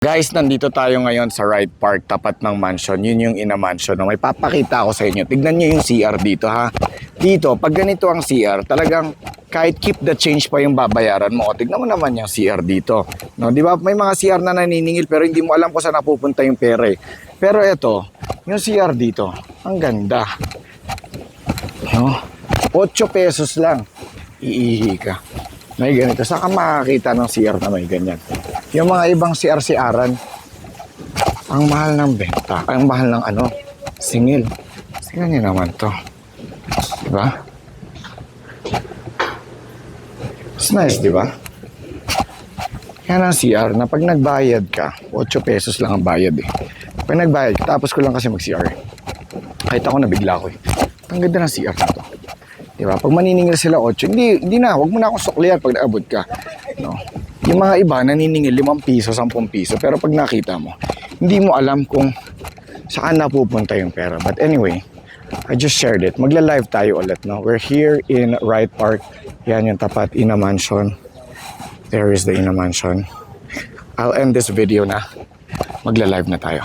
Guys, nandito tayo ngayon sa Wright Park, tapat ng mansion. Yun yung Ina Mansion. No? May papakita ako sa inyo. Tignan nyo yung CR dito, ha? Dito, pag ganito ang CR, talagang kahit keep the change pa yung babayaran mo. O, tignan mo naman yung CR dito. No? Di ba? May mga CR na naniningil pero hindi mo alam kung saan napupunta yung pera. Pero eto, yung CR dito, ang ganda. No? 8 pesos lang. Iihi ka. May ganito. Saan ka makakita ng CR na may ganyan? Yung mga ibang CR-CRan, ang mahal ng benta. Ang mahal ng singil. Tingnan nyo naman to. Diba? It's nice, diba? Yan ang CR na pag nagbayad ka, 8 pesos lang ang bayad eh. Pag nagbayad, tapos ko lang kasi mag-CR. Kahit ako nabigla ko eh. Ang ganda ng CR na to. Diba? Pag maniningil sila 8, hindi na, wag mo na akong suklihan pag naabot ka. No? Yung mga iba, naniningil 5 piso, 10 piso. Pero pag nakita mo, hindi mo alam kung saan napupunta yung pera. But anyway, I just shared it. Magla-live tayo ulit. No? We're here in Wright Park. Yan yung tapat Ina Mansion. There is the Ina Mansion. I'll end this video na. Magla-live na tayo.